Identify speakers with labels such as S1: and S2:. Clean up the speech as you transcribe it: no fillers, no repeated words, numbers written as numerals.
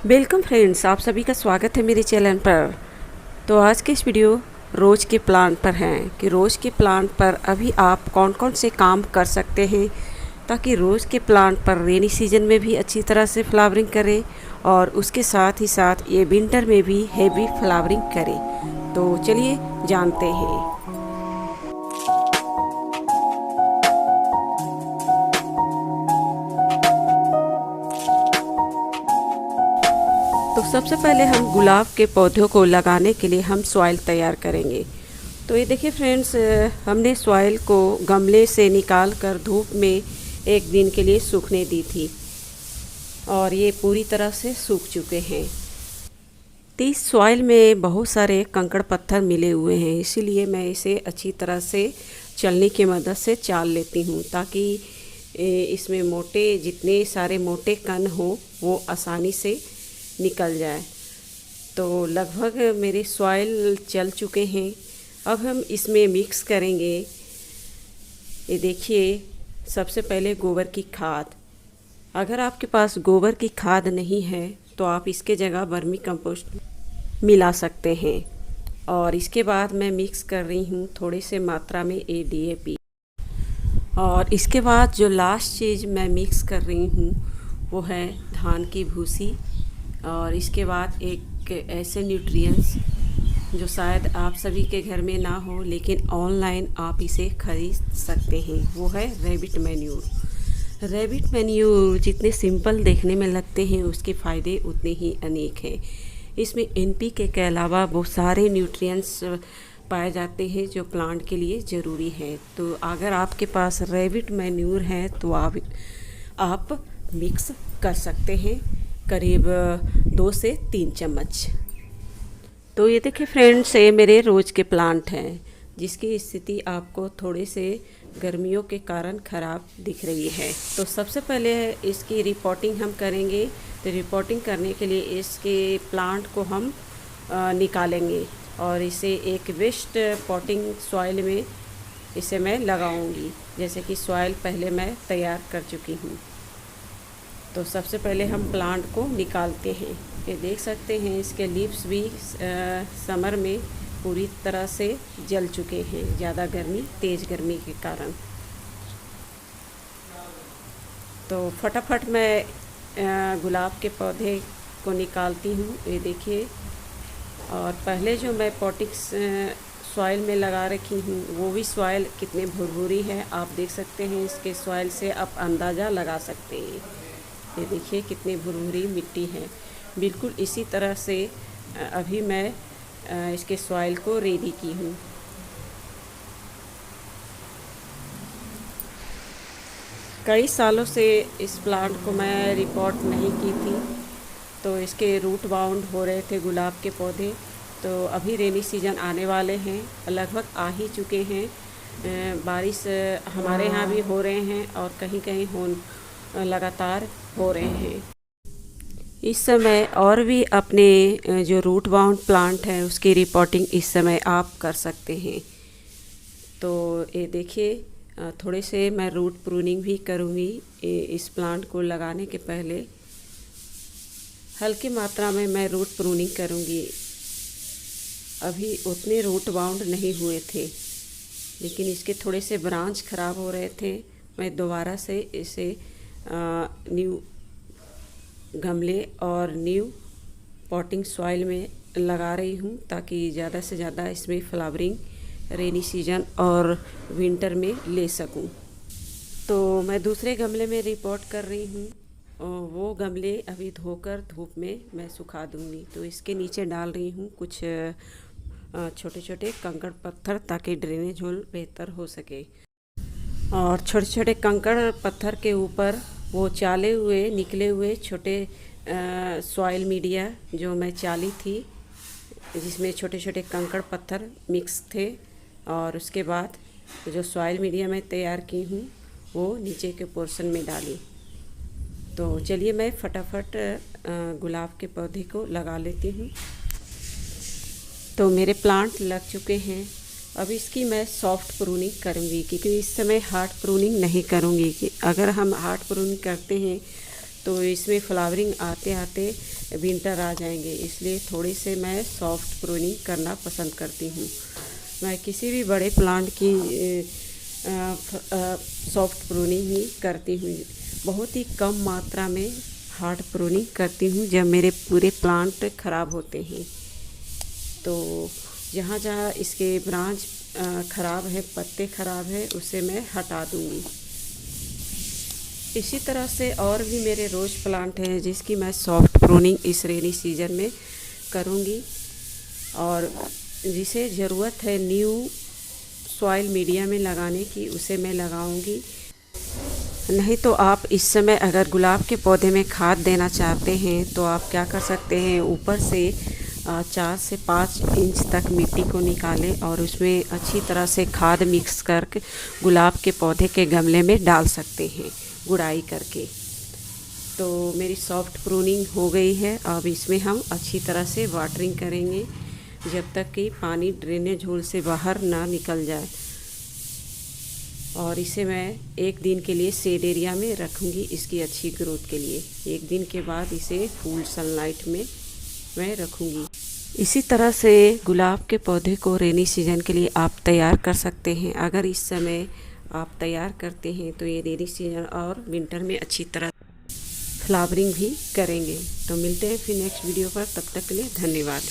S1: Welcome friends, आप सभी का स्वागत है मेरे चैनल पर। तो आज के इस वीडियो रोज़ के प्लांट पर हैं कि रोज़ के प्लांट पर अभी आप कौन कौन से काम कर सकते हैं ताकि रोज़ के प्लांट पर रेनी सीजन में भी अच्छी तरह से फ्लावरिंग करे और उसके साथ ही साथ ये विंटर में भी हेवी फ्लावरिंग करे। तो चलिए जानते हैं। तो सबसे पहले हम गुलाब के पौधों को लगाने के लिए हम सॉइल तैयार करेंगे। तो ये देखिए फ्रेंड्स, हमने सॉइल को गमले से निकाल कर धूप में एक दिन के लिए सूखने दी थी और ये पूरी तरह से सूख चुके हैं। तो इस सॉइल में बहुत सारे कंकड़ पत्थर मिले हुए हैं, इसीलिए मैं इसे अच्छी तरह से चलनी की मदद से चाल लेती हूँ ताकि इसमें जितने सारे मोटे कण हो वो आसानी से निकल जाए। तो लगभग मेरे सॉइल चल चुके हैं। अब हम इसमें मिक्स करेंगे, ये देखिए, सबसे पहले गोबर की खाद। अगर आपके पास गोबर की खाद नहीं है तो आप इसके जगह वर्मी कंपोस्ट मिला सकते हैं। और इसके बाद मैं मिक्स कर रही हूँ थोड़े से मात्रा में DAP। और इसके बाद जो लास्ट चीज़ मैं मिक्स कर रही हूँ वो है धान की भूसी। और इसके बाद एक ऐसे न्यूट्रिएंट्स जो शायद आप सभी के घर में ना हो लेकिन ऑनलाइन आप इसे खरीद सकते हैं, वो है रैबिट मैन्यूर। रैबिट मैन्यूर जितने सिंपल देखने में लगते हैं उसके फ़ायदे उतने ही अनेक हैं। इसमें NPK के अलावा बहुत सारे न्यूट्रिएंट्स पाए जाते हैं जो प्लांट के लिए ज़रूरी है। तो अगर आपके पास रैबिट मैन्यूर है तो आप मिक्स कर सकते हैं करीब 2 से 3 चम्मच। तो ये देखिए फ्रेंड्स, ये मेरे रोज़ के प्लांट हैं जिसकी स्थिति आपको थोड़े से गर्मियों के कारण ख़राब दिख रही है। तो सबसे पहले इसकी रिपोर्टिंग हम करेंगे। तो रिपोर्टिंग करने के लिए इसके प्लांट को हम निकालेंगे और इसे एक वेस्ट पॉटिंग सॉइल में इसे मैं लगाऊंगी, जैसे कि सॉइल पहले मैं तैयार कर चुकी हूँ। तो सबसे पहले हम प्लांट को निकालते हैं। ये देख सकते हैं इसके लीव्स भी समर में पूरी तरह से जल चुके हैं, ज़्यादा तेज़ गर्मी के कारण। तो फटाफट मैं गुलाब के पौधे को निकालती हूँ, ये देखिए। और पहले जो मैं पॉटिंग सॉइल में लगा रखी हूँ वो भी सॉइल कितने भुरभुरी है आप देख सकते हैं। इसके सॉइल से आप अंदाज़ा लगा सकते हैं। ये देखिए कितनी भुरभुरी मिट्टी है। बिल्कुल इसी तरह से अभी मैं इसके सॉइल को रेडी की हूँ। कई सालों से इस प्लांट को मैं रिपोर्ट नहीं की थी, तो इसके रूट बाउंड हो रहे थे गुलाब के पौधे। तो अभी रेनी सीजन आने वाले हैं, लगभग आ ही चुके हैं। बारिश हमारे यहाँ भी हो रहे हैं और कहीं कहीं लगातार हो रहे हैं। इस समय और भी अपने जो रूट बाउंड प्लांट है उसकी रिपोर्टिंग इस समय आप कर सकते हैं। तो ये देखिए, थोड़े से मैं रूट प्रूनिंग भी करूँगी। इस प्लांट को लगाने के पहले हल्की मात्रा में मैं रूट प्रूनिंग करूँगी। अभी उतने रूट बाउंड नहीं हुए थे लेकिन इसके थोड़े से ब्रांच ख़राब हो रहे थे। मैं दोबारा से इसे न्यू गमले और न्यू पॉटिंग सॉइल में लगा रही हूँ ताकि ज़्यादा से ज़्यादा इसमें फ्लावरिंग रेनी सीजन और विंटर में ले सकूँ। तो मैं दूसरे गमले में रिपोर्ट कर रही हूँ, वो गमले अभी धोकर धूप में मैं सुखा दूँगी। तो इसके नीचे डाल रही हूँ कुछ छोटे छोटे कंकड़ पत्थर ताकि ड्रेनेज होल बेहतर हो सके। और छोटे छोटे कंकड़ पत्थर के ऊपर वो निकले हुए छोटे सॉइल मीडिया जो मैं चाली थी, जिसमें छोटे छोटे कंकड़ पत्थर मिक्स थे। और उसके बाद जो सॉइल मीडिया मैं तैयार की हूँ वो नीचे के पोर्शन में डाली। तो चलिए मैं फटाफट गुलाब के पौधे को लगा लेती हूँ। तो मेरे प्लांट लग चुके हैं। अब इसकी मैं सॉफ्ट प्रूनिंग करूँगी क्योंकि इस समय हार्ड प्रूनिंग नहीं करूँगी। कि अगर हम हार्ड प्रूनिंग करते हैं तो इसमें फ्लावरिंग आते आते विंटर आ जाएंगे, इसलिए थोड़ी से मैं सॉफ्ट प्रूनिंग करना पसंद करती हूँ। मैं किसी भी बड़े प्लांट की सॉफ्ट प्रूनिंग ही करती हूँ। बहुत ही कम मात्रा में हार्ड प्रूनिंग करती हूँ जब मेरे पूरे प्लांट ख़राब होते हैं। तो जहाँ जहाँ इसके ब्रांच ख़राब है, पत्ते ख़राब है, उसे मैं हटा दूँगी। इसी तरह से और भी मेरे रोज़ प्लांट हैं जिसकी मैं सॉफ्ट प्रूनिंग इस रेनी सीजन में करूँगी। और जिसे ज़रूरत है न्यू सॉइल मीडिया में लगाने की, उसे मैं लगाऊंगी। नहीं तो आप इस समय अगर गुलाब के पौधे में खाद देना चाहते हैं तो आप क्या कर सकते हैं, ऊपर से 4 से 5 इंच तक मिट्टी को निकालें और उसमें अच्छी तरह से खाद मिक्स करके गुलाब के पौधे के गमले में डाल सकते हैं, गुड़ाई करके। तो मेरी सॉफ्ट प्रूनिंग हो गई है। अब इसमें हम अच्छी तरह से वाटरिंग करेंगे जब तक कि पानी ड्रेनेज होल से बाहर ना निकल जाए। और इसे मैं 1 दिन के लिए शेड एरिया में रखूँगी इसकी अच्छी ग्रोथ के लिए। 1 दिन के बाद इसे फुल सनलाइट में मैं रखूँगी। इसी तरह से गुलाब के पौधे को रेनी सीजन के लिए आप तैयार कर सकते हैं। अगर इस समय आप तैयार करते हैं तो ये रेनी सीजन और विंटर में अच्छी तरह फ्लावरिंग भी करेंगे। तो मिलते हैं फिर नेक्स्ट वीडियो पर, तब तक के लिए धन्यवाद।